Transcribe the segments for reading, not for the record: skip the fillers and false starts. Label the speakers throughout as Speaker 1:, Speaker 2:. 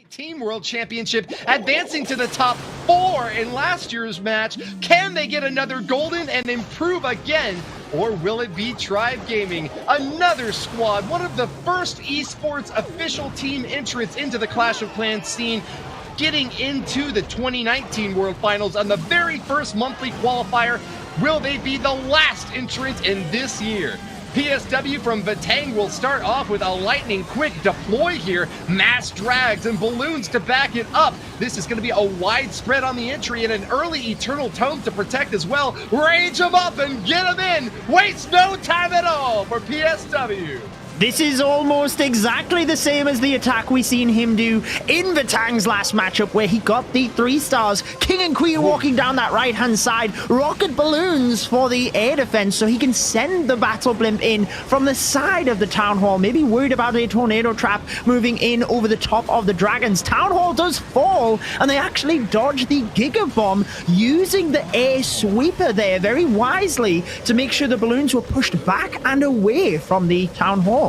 Speaker 1: Team World Championship, advancing to the top 4 in last year's match. Can they get another golden and improve again? Or will it be Tribe Gaming, another squad, one of the first esports official team entrants into the Clash of Clans scene, getting into the 2019 World Finals on the very first monthly qualifier? Will they be the last entrant in this year? PSW from Vatang will start off with a lightning quick deploy here. Mass drags and balloons to back it up. This is going to be a widespread on the entry and an early Eternal Tome to protect as well. Rage them up and get them in. Waste no time at all for PSW.
Speaker 2: This is almost exactly the same as the attack we seen him do in Vatang's last matchup where he got the 3 stars. King and Queen walking down that right-hand side. Rocket balloons for the air defense so he can send the battle blimp in from the side of the Town Hall. Maybe worried about a tornado trap moving in over the top of the dragons. Town Hall does fall and they actually dodge the Giga Bomb using the air sweeper there very wisely to make sure the balloons were pushed back and away from the Town Hall.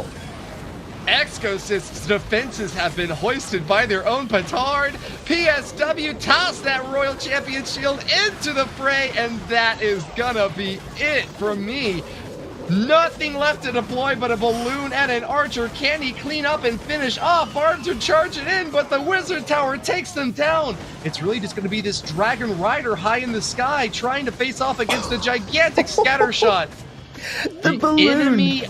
Speaker 1: Exosyst's defenses have been hoisted by their own petard. PSW tossed that Royal Champion shield into the fray, and that is gonna be it for me. Nothing left to deploy but a balloon and an archer. Can he clean up and finish off? Barbs are charging in, but the Wizard Tower takes them down. It's really just going to be this Dragon Rider high in the sky trying to face off against a gigantic scatter shot.
Speaker 2: The balloon.
Speaker 1: Enemy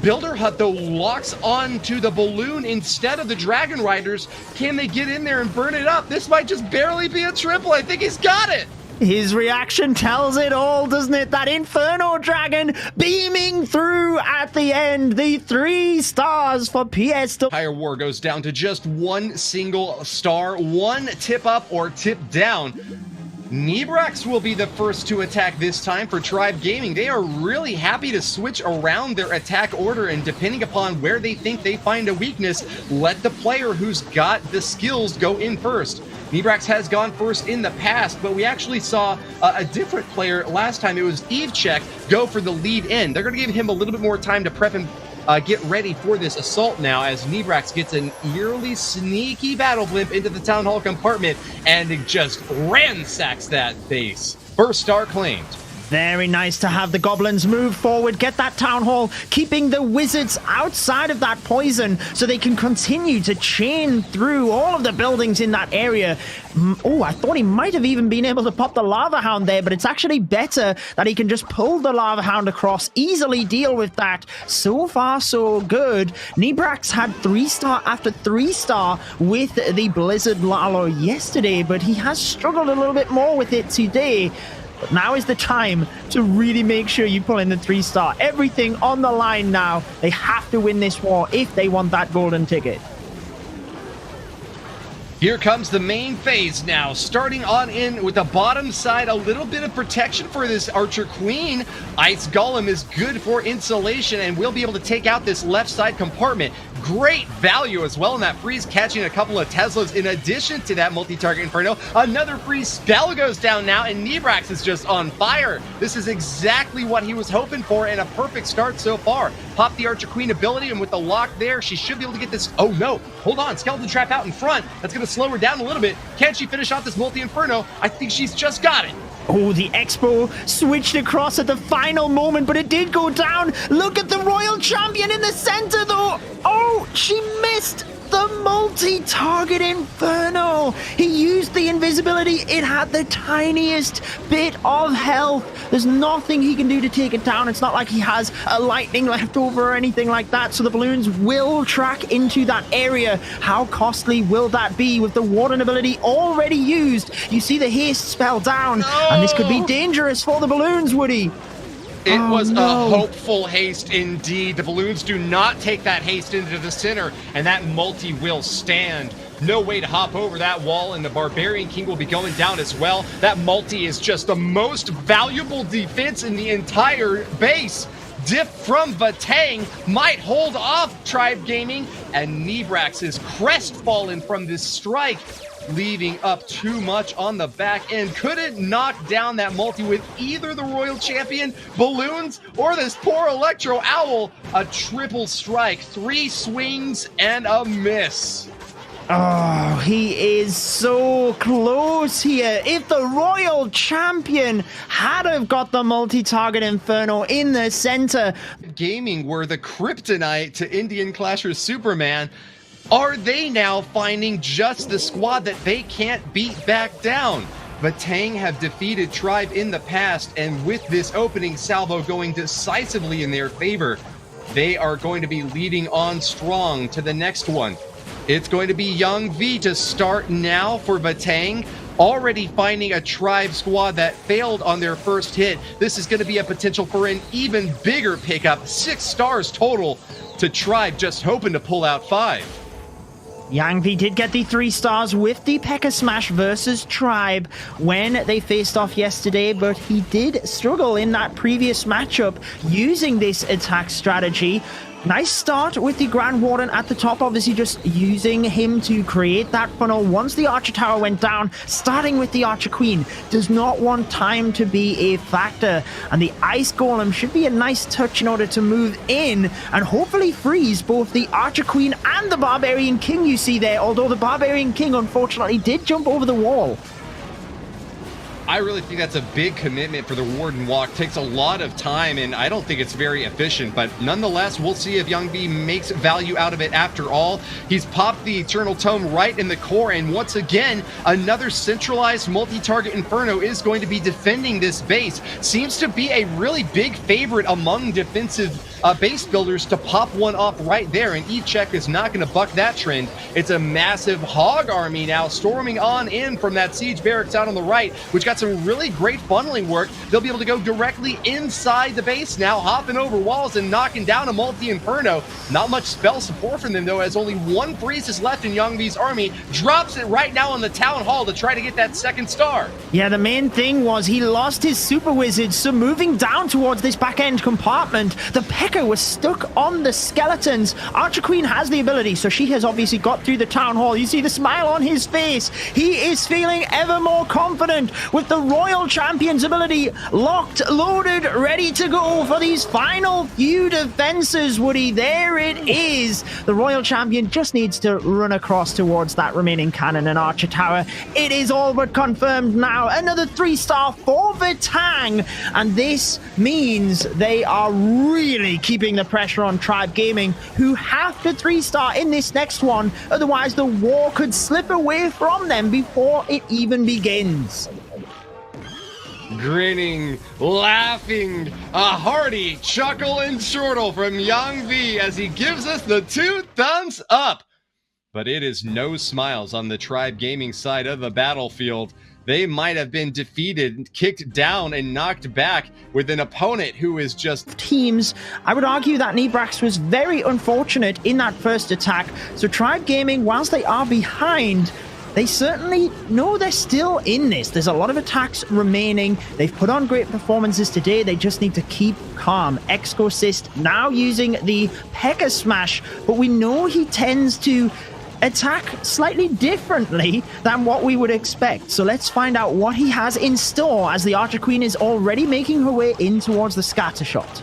Speaker 1: Builder Hut, though, locks on to the balloon instead of the Dragon Riders. Can they get in there and burn it up? This might just barely be a triple. I think he's got it.
Speaker 2: His reaction tells it all, doesn't it? That Inferno Dragon beaming through at the end. The 3 stars for PSW.
Speaker 1: Entire war goes down to just 1 single star, 1 tip up or tip down. Nebrax will be the first to attack this time for Tribe Gaming. They are really happy to switch around their attack order, and depending upon where they think they find a weakness, let the player who's got the skills go in first. Nebrax has gone first in the past, but we actually saw a different player last time. It was Evechek go for the lead in. They're going to give him a little bit more time to prep and get ready for this assault now, as Nebrax gets an eerily sneaky battle blimp into the Town Hall compartment and it just ransacks that base. First star claimed.
Speaker 2: Very nice to have the goblins move forward, get that Town Hall, keeping the wizards outside of that poison so they can continue to chain through all of the buildings in that area. Oh, I thought he might have even been able to pop the Lava Hound there, but it's actually better that he can just pull the Lava Hound across, easily deal with that. So far, so good. Nebrax had 3 star after 3 star with the Blizzard Lalo yesterday, but he has struggled a little bit more with it today. But now is the time to really make sure you pull in the 3 star. Everything on the line now. They have to win this war if they want that golden ticket.
Speaker 1: Here comes the main phase now, starting on in with the bottom side, a little bit of protection for this Archer Queen. Ice Golem is good for insulation and will be able to take out this left side compartment. Great value as well in that freeze, catching a couple of Teslas in addition to that multi-target Inferno. Another freeze spell goes down now, and Nebrax is just on fire. This is exactly what he was hoping for, and a perfect start so far. Pop the Archer Queen ability, and with the lock there, she should be able to get this. Oh no, hold on, Skeleton Trap out in front. That's going to slow her down a little bit. Can she finish off this multi-Inferno? I think she's just got it.
Speaker 2: Oh, the Expo switched across at the final moment, but it did go down. Look at the Royal Champion in the center, though. Oh, she missed the multi-target Inferno. He used the invisibility. It had the tiniest bit of health. There's nothing he can do to take it down. It's not like he has a lightning left over or anything like that, so the balloons will track into that area. How costly will that be with the Warden ability already used? You see the haste spell down, and this could be dangerous for the balloons, Woody.
Speaker 1: It was a hopeful haste indeed. The balloons do not take that haste into the center, and that multi will stand. No way to hop over that wall, and the Barbarian King will be going down as well. That multi is just the most valuable defense in the entire base. Diff from Vatang might hold off Tribe Gaming, and Nebrax is crestfallen from this strike, leaving up too much on the back end. Couldn't knock down that multi with either the Royal Champion, balloons, or this poor Electro Owl. A triple strike, 3 swings and a miss.
Speaker 2: Oh, he is so close here. If the Royal Champion had have got the multi-target Inferno in the center.
Speaker 1: Gaming were the kryptonite to Indian Clashers Superman. Are they now finding just the squad that they can't beat back down? Vatang have defeated Tribe in the past, and with this opening salvo going decisively in their favor, they are going to be leading on strong to the next one. It's going to be Young V to start now for Vatang, already finding a Tribe squad that failed on their first hit. This is going to be a potential for an even bigger pickup. 6 stars total to Tribe, just hoping to pull out 5.
Speaker 2: Yang V did get the 3 stars with the P.E.K.K.A. Smash versus Tribe when they faced off yesterday, but he did struggle in that previous matchup using this attack strategy. Nice start with the Grand Warden at the top, obviously just using him to create that funnel once the Archer Tower went down, starting with the Archer Queen. Does not want time to be a factor, and the Ice Golem should be a nice touch in order to move in and hopefully freeze both the Archer Queen and the Barbarian King you see there, although the Barbarian King unfortunately did jump over the wall.
Speaker 1: I really think that's a big commitment for the Warden Walk. Takes a lot of time, and I don't think it's very efficient, but nonetheless, we'll see if Young B makes value out of it after all. He's popped the Eternal Tome right in the core, and once again, another centralized multi-target Inferno is going to be defending this base. Seems to be a really big favorite among defensive base builders to pop one off right there, and E-Check is not going to buck that trend. It's a massive hog army now storming on in from that siege barracks out on the right, which got some really great funneling work. They'll be able to go directly inside the base now, hopping over walls and knocking down a multi-Inferno. Not much spell support from them though, as only 1 freeze is left in Young V's army. Drops it right now on the Town Hall to try to get that 2nd star.
Speaker 2: Yeah, the main thing was he lost his Super Wizard, so moving down towards this back-end compartment, the P.E.K.K.A. was stuck on the skeletons. Archer Queen has the ability, so she has obviously got through the Town Hall. You see the smile on his face. He is feeling ever more confident with the Royal Champion's ability locked, loaded, ready to go for these final few defenses, Woody. There it is. The Royal Champion just needs to run across towards that remaining cannon and Archer Tower. It is all but confirmed now. Another 3-star for Vatang, and this means they are really keeping the pressure on Tribe Gaming, who have to 3-star in this next one, otherwise the war could slip away from them before it even begins.
Speaker 1: Grinning, laughing, a hearty chuckle and chortle from Young V as he gives us the 2 thumbs up. But it is no smiles on the Tribe Gaming side of the battlefield. They might have been defeated, kicked down, and knocked back with an opponent who is just...
Speaker 2: Teams, I would argue that Nebrax was very unfortunate in that first attack. So Tribe Gaming, whilst they are behind, they certainly know they're still in this. There's a lot of attacks remaining. They've put on great performances today. They just need to keep calm. Exosist now using the P.E.K.K.A. Smash, but we know he tends to attack slightly differently than what we would expect. So let's find out what he has in store as the Archer Queen is already making her way in towards the scatter shot.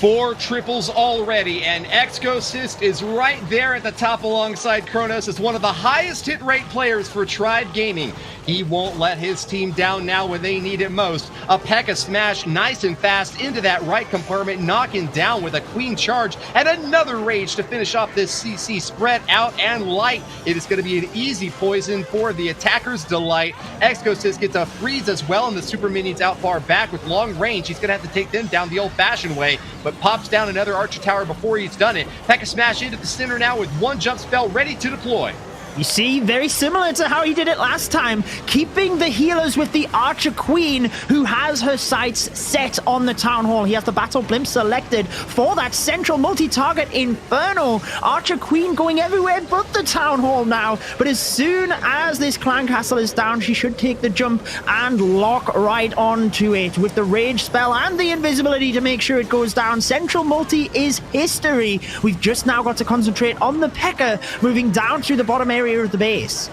Speaker 1: 4 triples already, and Exosist is right there at the top alongside Kronos as one of the highest hit rate players for Tribe Gaming. He won't let his team down now when they need it most. A P.E.K.K.A. Smash nice and fast into that right compartment, knocking down with a Queen Charge, and another Rage to finish off this CC spread out and light. It is going to be an easy poison for the attacker's delight. Exosist gets a freeze as well, and the super minions out far back with long range. He's going to have to take them down the old-fashioned way, but pops down another Archer Tower before he's done it. P.E.K.K.A. Smash into the center now with 1 jump spell ready to deploy.
Speaker 2: You see, very similar to how he did it last time, keeping the healers with the Archer Queen, who has her sights set on the Town Hall. He has the Battle Blimp selected for that central multi-target Inferno. Archer Queen going everywhere but the Town Hall now, but as soon as this Clan Castle is down, she should take the jump and lock right onto it with the Rage spell and the invisibility to make sure it goes down. Central multi is history. We've just now got to concentrate on the P.E.K.K.A. moving down through the bottom area of the base.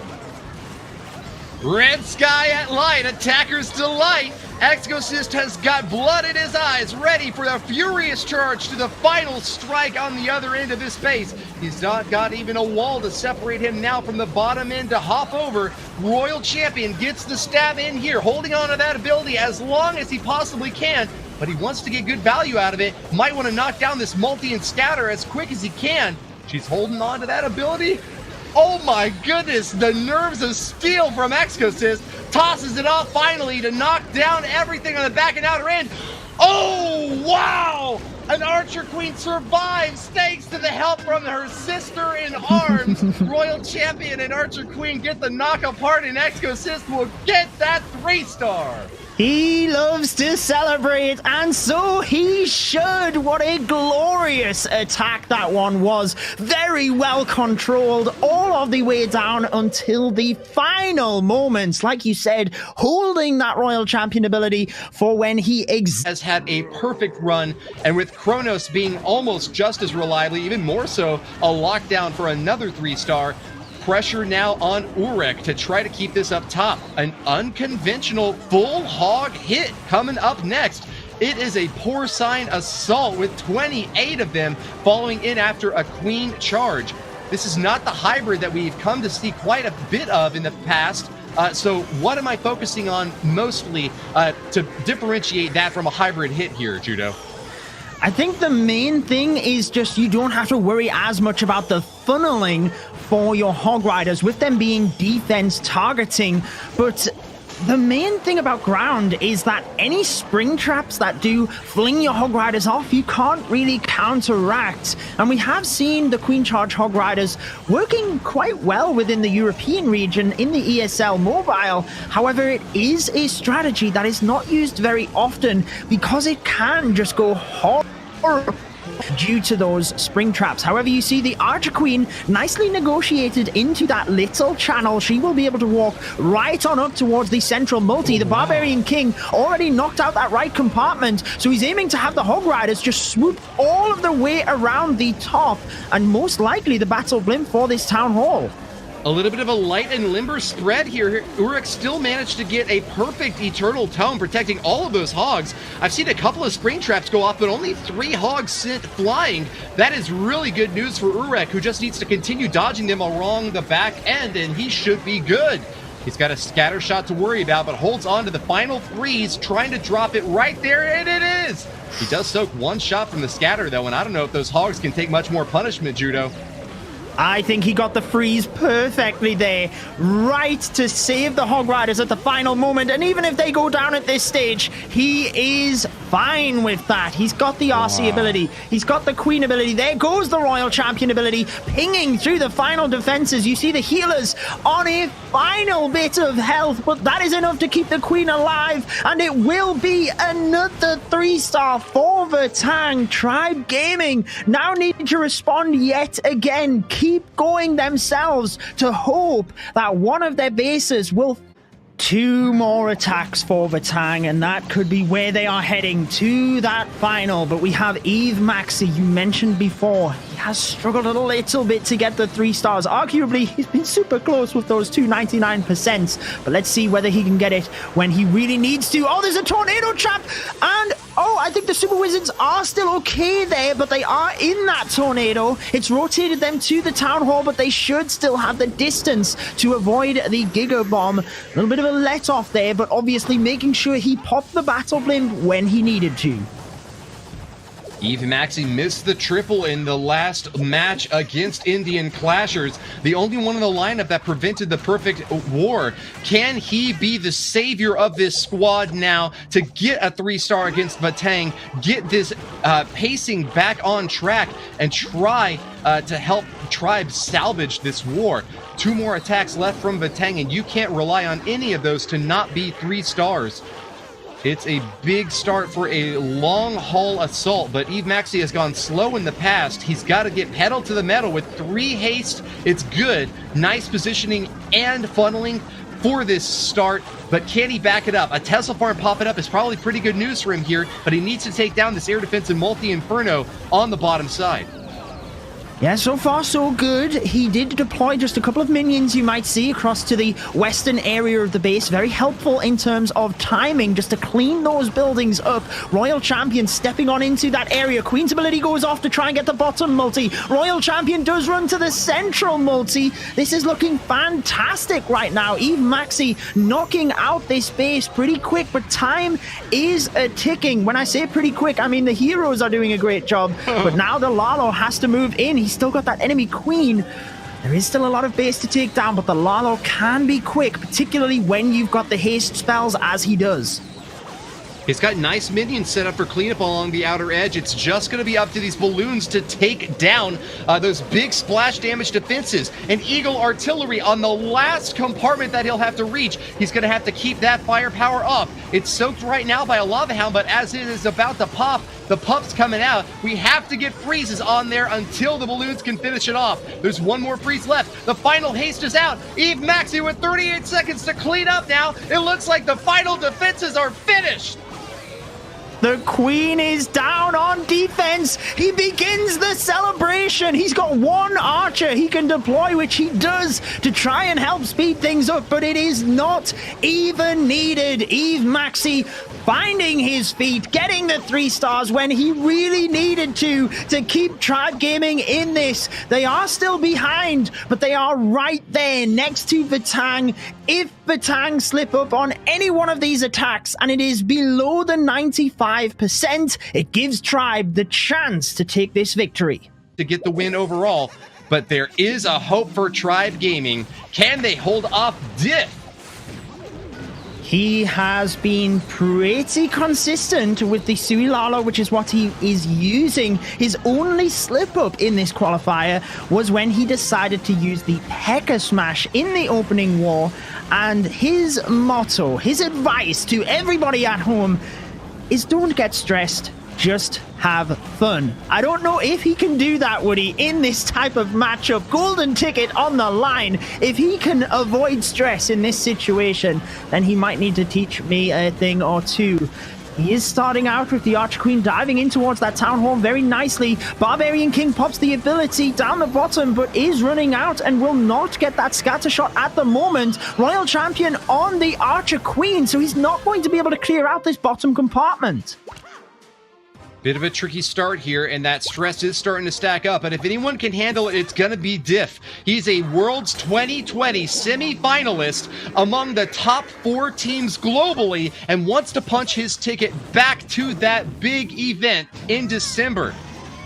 Speaker 1: Red sky at light, attacker's delight. Exosist has got blood in his eyes, ready for a furious charge to the final strike on the other end of this base. He's not got even a wall to separate him now from the bottom end to hop over. Royal Champion gets the stab in here, holding on to that ability as long as he possibly can, but he wants to get good value out of it. Might want to knock down this multi and scatter as quick as he can. She's holding on to that ability. Oh my goodness, the nerves of steel from Exosist. Tosses it off finally to knock down everything on the back and outer end. Oh, wow! An Archer Queen survives thanks to the help from her sister in arms. Royal Champion and Archer Queen get the knock apart, and Exosist will get that 3-star.
Speaker 2: He loves to celebrate, and so he should. What a glorious attack that one was. Very well controlled all of the way down until the final moments. Like you said, holding that Royal Champion ability for when he
Speaker 1: has had a perfect run, and with Kronos being almost just as reliably, even more so, a lockdown for another 3-star. Pressure now on Urek to try to keep this up top. An unconventional full hog hit coming up next. It is a porcine assault with 28 of them following in after a queen charge. This is not the hybrid that we've come to see quite a bit of in the past. So what am I focusing on mostly to differentiate that from a hybrid hit here, Judo?
Speaker 2: I think the main thing is just you don't have to worry as much about the funneling for your Hog Riders with them being defense targeting, but the main thing about ground is that any spring traps that do fling your Hog Riders off, you can't really counteract. And we have seen the Queen Charge Hog Riders working quite well within the European region in the ESL Mobile. However, it is a strategy that is not used very often because it can just go horrible due to those spring traps. However, you see the Archer Queen nicely negotiated into that little channel. She will be able to walk right on up towards the central multi. The Barbarian King already knocked out that right compartment, so he's aiming to have the Hog Riders just swoop all of the way around the top and most likely the Battle Blimp for this Town Hall.
Speaker 1: A little bit of a light and limber spread here. Urek still managed to get a perfect Eternal Tome, protecting all of those hogs. I've seen a couple of spring traps go off, but only 3 hogs sent flying. That is really good news for Urek, who just needs to continue dodging them along the back end, and he should be good. He's got a scatter shot to worry about, but holds on to the final 3s, trying to drop it right there, and it is! He does soak 1 shot from the scatter, though, and I don't know if those hogs can take much more punishment, Judo.
Speaker 2: I think he got the freeze perfectly there, right to save the Hog Riders at the final moment. And even if they go down at this stage, he is fine with that. He's got the RC ability. He's got the Queen ability. There goes the Royal Champion ability, pinging through the final defenses. You see the healers on a final bit of health, but that is enough to keep the Queen alive. And it will be another 3-star for Vatang Tribe Gaming. Now need to respond yet again. Keep going themselves to hope that one of their bases will... 2 more attacks for Vatang, and that could be where they are heading to that final. But we have Eve Maxi, you mentioned before. He has struggled a little bit to get the 3 stars. Arguably, he's been super close with those 299%. But let's see whether he can get it when he really needs to. Oh, there's a tornado trap! And, oh, I think the Super Wizards are still okay there, but they are in that tornado. It's rotated them to the Town Hall, but they should still have the distance to avoid the Giga Bomb. A little bit of a let off there, but obviously making sure he popped the Battle Blimp when he needed to.
Speaker 1: Eve Maxi missed the triple in the last match against Indian Clashers. The only one in the lineup that prevented the perfect war. Can he be the savior of this squad now to get a 3-star against Vatang, get this pacing back on track, and try to help Tribe salvage this war? 2 more attacks left from Vatang, and you can't rely on any of those to not be 3 stars. It's a big start for a long-haul assault, but Eve Maxi has gone slow in the past. He's got to get pedal to the metal with 3 haste. It's good. Nice positioning and funneling for this start, but can he back it up? A Tesla farm popping up is probably pretty good news for him here, but he needs to take down this air defense and multi-inferno on the bottom side.
Speaker 2: Yeah, so far so good. He did deploy just a couple of minions you might see across to the western area of the base. Very helpful in terms of timing, just to clean those buildings up. Royal Champion stepping on into that area. Queen's ability goes off to try and get the bottom multi. Royal Champion does run to the central multi. This is looking fantastic right now. Eve Maxi knocking out this base pretty quick, but time is ticking. When I say pretty quick, I mean the heroes are doing a great job, but now the Lalo has to move in. He's still got that enemy queen. There is still a lot of base to take down, but the Lalo can be quick, particularly when you've got the haste spells as he does.
Speaker 1: He's got nice minions set up for cleanup along the outer edge. It's just going to be up to these balloons to take down those big splash damage defenses. And Eagle Artillery on the last compartment that he'll have to reach. He's going to have to keep that firepower up. It's soaked right now by a Lava Hound, but as it is about to pop, the pup's coming out. We have to get freezes on there until the balloons can finish it off. There's one more freeze left. The final haste is out. Eve Maxi with 38 seconds to clean up now. It looks like the final defenses are finished.
Speaker 2: The queen is down on defense. He begins the celebration. He's got one archer he can deploy, which he does to try and help speed things up, but it is not even needed. Eve Maxi finding his feet, getting the 3 stars when he really needed to keep Tribe Gaming in this. They are still behind, but they are right there next to Vatang. If Vatang slip up on any one of these attacks and it is below the 95%, it gives Tribe the chance to take this victory.
Speaker 1: To get the win overall, but there is a hope for Tribe Gaming. Can they hold off Diff?
Speaker 2: He has been pretty consistent with the Sui Lalo, which is what he is using. His only slip-up in this qualifier was when he decided to use the P.E.K.K.A. Smash in the opening war, and his motto, his advice to everybody at home is don't get stressed, just have fun. I don't know if he can do that, Woody, in this type of matchup. Golden ticket on the line. If he can avoid stress in this situation, then he might need to teach me a thing or two. He is starting out with the Archer Queen diving in towards that Town Hall very nicely. Barbarian King pops the ability down the bottom, but is running out and will not get that scatter shot at the moment. Royal Champion on the Archer Queen, so he's not going to be able to clear out this bottom compartment.
Speaker 1: Bit of a tricky start here, and that stress is starting to stack up, but if anyone can handle it, it's gonna be Diff. He's a Worlds 2020 semi-finalist among the top 4 teams globally and wants to punch his ticket back to that big event in December.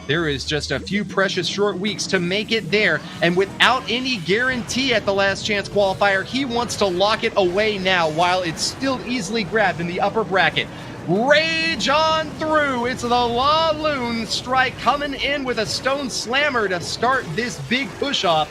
Speaker 1: There is just a few precious short weeks to make it there, and without any guarantee at the last chance qualifier, he wants to lock it away now while it's still easily grabbed in the upper bracket. Rage on through. It's the La Lune strike coming in with a stone slammer to start this big push-off.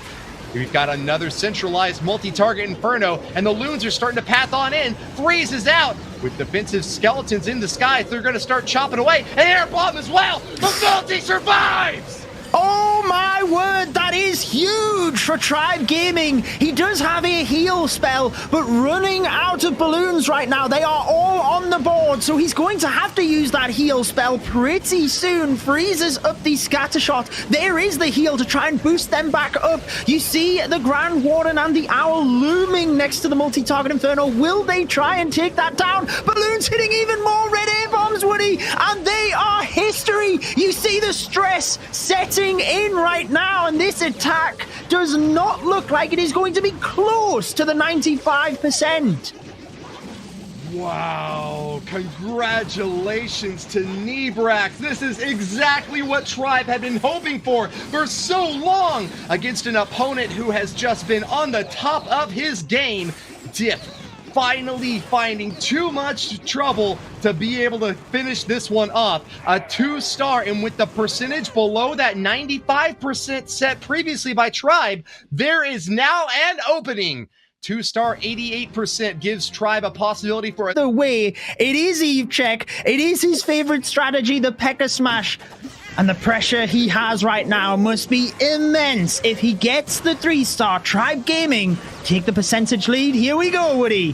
Speaker 1: We've got another centralized multi-target Inferno, and the Loons are starting to path on in. Freeze is out. With defensive skeletons in the sky, they're going to start chopping away. An air bomb as well. The multi survives.
Speaker 2: Oh my word, that is huge for Tribe Gaming. He does have a heal spell, but running out of balloons right now. They are all on the board, so he's going to have to use that heal spell pretty soon. Freezes up the scatter shot. There is the heal to try and boost them back up. You see the Grand Warden and the Owl looming next to the multi-target Inferno. Will they try and take that down? Balloons hitting even more red air bombs, Woody, and they are history. You see the stress setting in right now, and this attack does not look like it is going to be close to the 95%.
Speaker 1: Wow, congratulations to Nebrax. This is exactly what Tribe had been hoping for so long against an opponent who has just been on the top of his game. Diff finally finding too much trouble to be able to finish this one off. A 2-star, and with the percentage below that 95% set previously by Tribe, there is now an opening. 2-star, 88% gives Tribe a possibility for
Speaker 2: the way. It is Eve Check. It is his favorite strategy, the P.E.K.K.A. Smash. And the pressure he has right now must be immense. If he gets the 3-star, Tribe Gaming take the percentage lead. Here we go, Woody.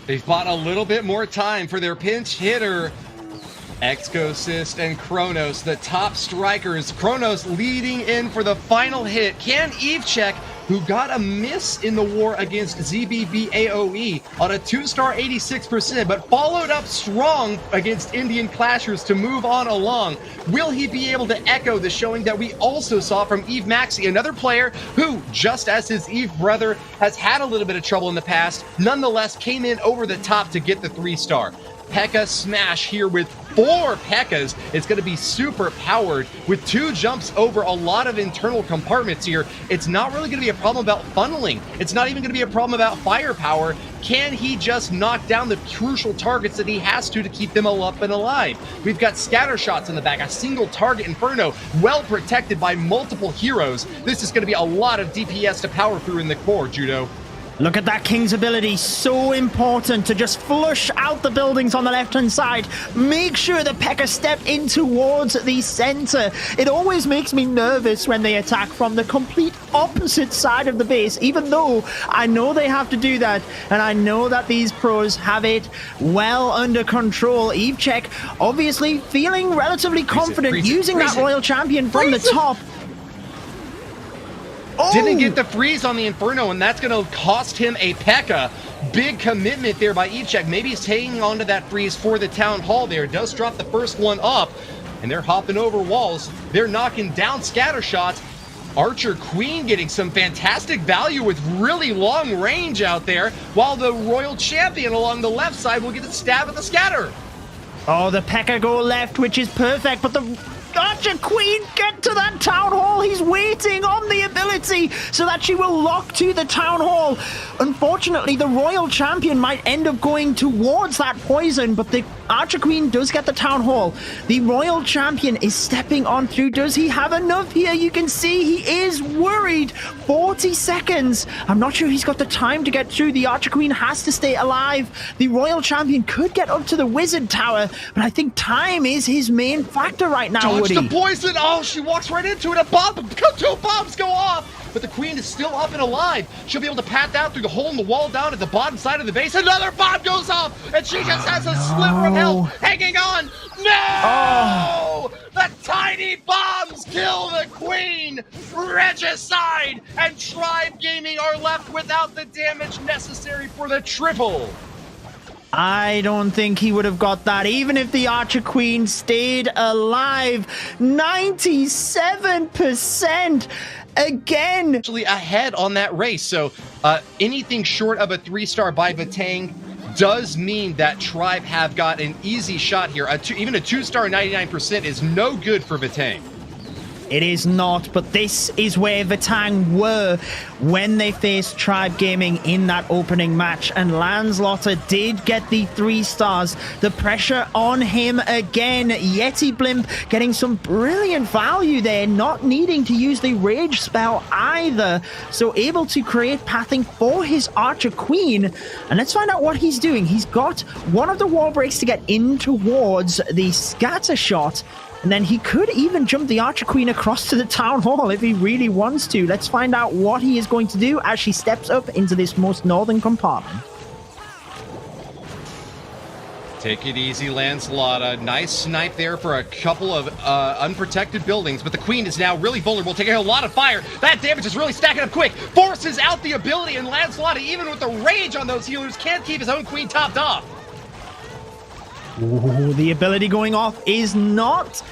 Speaker 1: They've bought a little bit more time for their pinch hitter. Exosist and Kronos, the top strikers. Kronos leading in for the final hit. Can Evechek, who got a miss in the war against ZBB AOE on a 2-star 86%, but followed up strong against Indian Clashers to move on along. Will he be able to echo the showing that we also saw from Eve Maxi, another player who, just as his Eve brother, has had a little bit of trouble in the past, nonetheless came in over the top to get the 3-star. P.E.K.K.A smash here with 4 P.E.K.K.As. It's going to be super powered with 2 jumps over a lot of internal compartments here. It's not really going to be a problem about funneling. It's not even going to be a problem about firepower. Can he just knock down the crucial targets that he has to keep them all up and alive? We've got scatter shots in the back, a single target Inferno, well protected by multiple heroes. This is going to be a lot of DPS to power through in the core, Judo.
Speaker 2: Look at that King's ability. So important to just flush out the buildings on the left-hand side. Make sure the P.E.K.K.A step in towards the center. It always makes me nervous when they attack from the complete opposite side of the base, even though I know they have to do that, and I know that these pros have it well under control. Evechek obviously feeling relatively confident, using that Royal Champion from the top. Oh.
Speaker 1: Didn't get the freeze on the Inferno, and that's going to cost him a P.E.K.K.A. Big commitment there by Evechek. Maybe he's hanging onto that freeze for the Town Hall there. Does drop the first one up, and they're hopping over walls. They're knocking down scatter shots. Archer Queen getting some fantastic value with really long range out there, while the Royal Champion along the left side will get a stab at the scatter.
Speaker 2: Oh, the P.E.K.K.A go left, which is perfect, but the Archer Queen, get to that Town Hall. He's waiting on the ability so that she will lock to the Town Hall. Unfortunately, the Royal Champion might end up going towards that poison, but the Archer Queen does get the Town Hall. The Royal Champion is stepping on through. Does he have enough here? You can see he is worried. 40 seconds. I'm not sure he's got the time to get through. The Archer Queen has to stay alive. The Royal Champion could get up to the Wizard Tower, but I think time is his main factor right now.
Speaker 1: Dodge the poison! Oh, she walks right into it. A bomb! 2 bombs go off! But the Queen is still up and alive. She'll be able to pat down through the hole in the wall down at the bottom side of the base. Another bomb goes off! And she just has a sliver of health hanging on! No! The tiny bombs kill the Queen! Regicide and Tribe Gaming are left without the damage necessary for the triple.
Speaker 2: I don't think he would have got that, even if the Archer Queen stayed alive. 97% again.
Speaker 1: Actually ahead on that race, so anything short of a 3-star by Vatang does mean that Tribe have got an easy shot here. Even a 2-star 99% is no good for Vatang.
Speaker 2: It is not, but this is where Vatang were when they faced Tribe Gaming in that opening match, and Landslotter did get the 3 stars. The pressure on him again. Yeti Blimp getting some brilliant value there, not needing to use the Rage spell either, so able to create pathing for his Archer Queen. And let's find out what he's doing. He's got one of the wall breaks to get in towards the scatter shot, and then he could even jump the Archer Queen across to the Town Hall if he really wants to. Let's find out what he is going to do as she steps up into this most northern compartment.
Speaker 1: Take it easy, Lancelot. Nice snipe there for a couple of unprotected buildings, but the Queen is now really vulnerable, taking a lot of fire. That damage is really stacking up quick. Forces out the ability, and Lancelot, even with the rage on those healers, can't keep his own Queen topped off.
Speaker 2: Ooh, the ability going off is not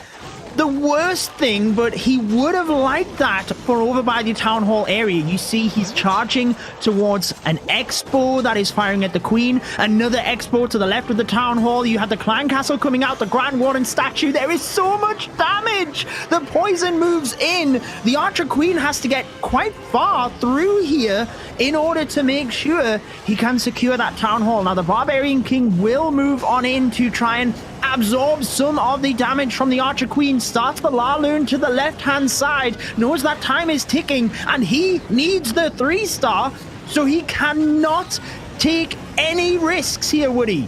Speaker 2: the worst thing, but he would have liked that for over by the Town Hall area. You see he's charging towards an Expo that is firing at the Queen. Another Expo to the left of the Town Hall. You have the Clan Castle coming out, the Grand Warden statue. There is so much damage. The poison moves in. The Archer Queen has to get quite far through here in order to make sure he can secure that Town Hall. Now the Barbarian King will move on in to try and absorb some of the damage from the Archer Queen. Starts the Laloon to the left-hand side. Knows that time is ticking, and he needs the 3-star, so he cannot take any risks here, Woody.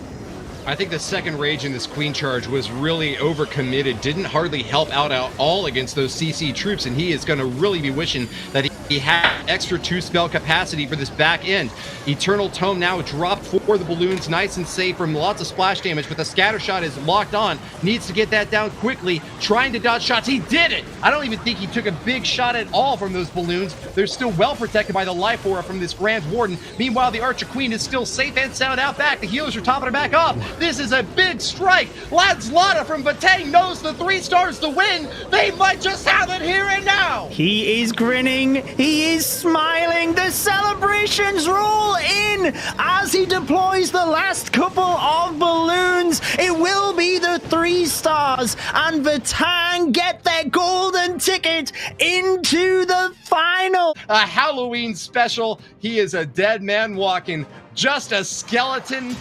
Speaker 1: I think the second rage in this Queen charge was really overcommitted. Didn't hardly help out at all against those CC troops, and he is going to really be wishing that he he had extra 2 spell capacity for this back end. Eternal Tome now dropped for the balloons, nice and safe from lots of splash damage, but the scatter shot is locked on. Needs to get that down quickly, trying to dodge shots. He did it! I don't even think he took a big shot at all from those balloons. They're still well protected by the life aura from this Grand Warden. Meanwhile, the Archer Queen is still safe and sound out back. The healers are topping her back up. This is a big strike. Ladslada from Vatang knows the 3 stars to win. They might just have it here and now.
Speaker 2: He is grinning. He is smiling. The celebrations roll in as he deploys the last couple of balloons. It will be the 3 stars, and Vatang get their golden ticket into the final.
Speaker 1: A Halloween special. He is a dead man walking, just a skeleton,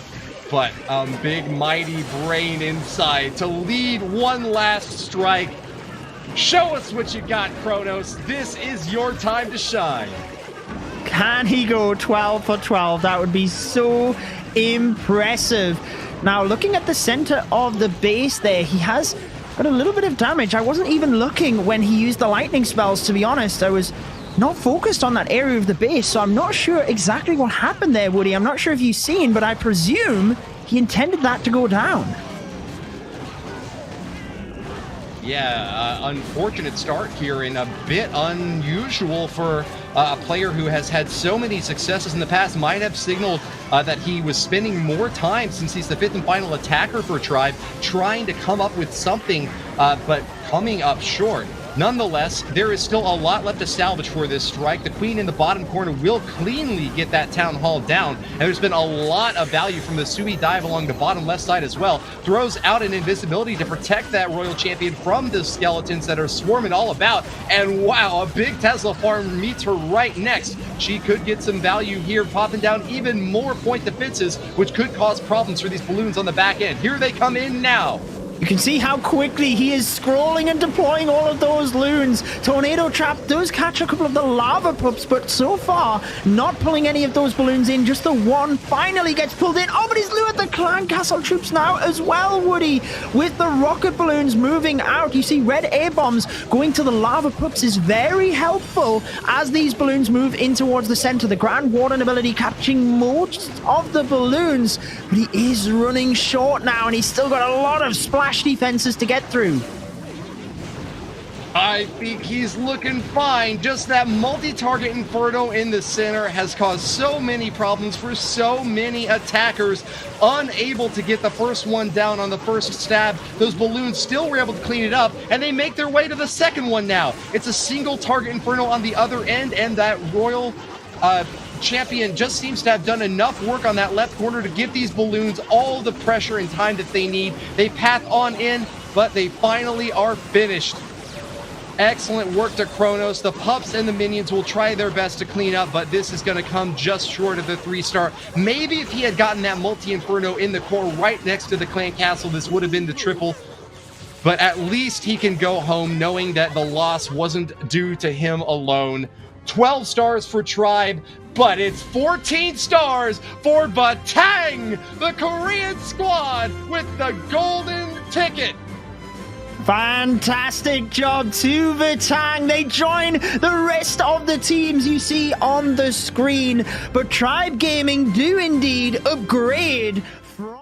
Speaker 1: but a big mighty brain inside to lead one last strike. Show us what you got, Kronos. This is your time to shine.
Speaker 2: Can he go 12 for 12? That would be so impressive. Now, looking at the center of the base there, he has got a little bit of damage. I wasn't even looking when he used the lightning spells, to be honest. I was not focused on that area of the base, so I'm not sure exactly what happened there, Woody. I'm not sure if you've seen, but I presume he intended that to go down.
Speaker 1: Yeah, unfortunate start here and a bit unusual for a player who has had so many successes in the past. Might have signaled that he was spending more time, since he's the 5th and final attacker for Tribe, trying to come up with something, but coming up short. Nonetheless, there is still a lot left to salvage for this strike. The Queen in the bottom corner will cleanly get that Town Hall down, and there's been a lot of value from the Sui dive along the bottom left side as well. Throws out an invisibility to protect that Royal Champion from the skeletons that are swarming all about, and wow, a big Tesla farm meets her right next. She could get some value here, popping down even more point defenses, which could cause problems for these balloons on the back end. Here they come in now.
Speaker 2: You can see how quickly he is scrolling and deploying all of those loons. Tornado Trap does catch a couple of the lava pups, but so far, not pulling any of those balloons in. Just the one finally gets pulled in. Oh, but he's lured the Clan Castle troops now as well, Woody. With the rocket balloons moving out, you see red air bombs going to the lava pups is very helpful as these balloons move in towards the center. The Grand Warden ability catching most of the balloons, but he is running short now, and he's still got a lot of splash defenses to get through.
Speaker 1: I think he's looking fine. Just that multi-target Inferno in the center has caused so many problems for so many attackers. Unable to get the first one down on the first stab. Those balloons still were able to clean it up, and they make their way to the second one now. It's a single target Inferno on the other end, and that Royal Champion just seems to have done enough work on that left corner to give these balloons all the pressure and time that they need. They path on in, but they finally are finished. Excellent work to Kronos. The pups and the minions will try their best to clean up, but this is going to come just short of the 3-star. Maybe if he had gotten that multi-inferno in the core right next to the clan castle, this would have been the triple. But at least he can go home knowing that the loss wasn't due to him alone. 12 stars for Tribe, but it's 14 stars for Vatang, the Korean squad, with the golden ticket.
Speaker 2: Fantastic job to Vatang. They join the rest of the teams you see on the screen, but Tribe Gaming do indeed upgrade from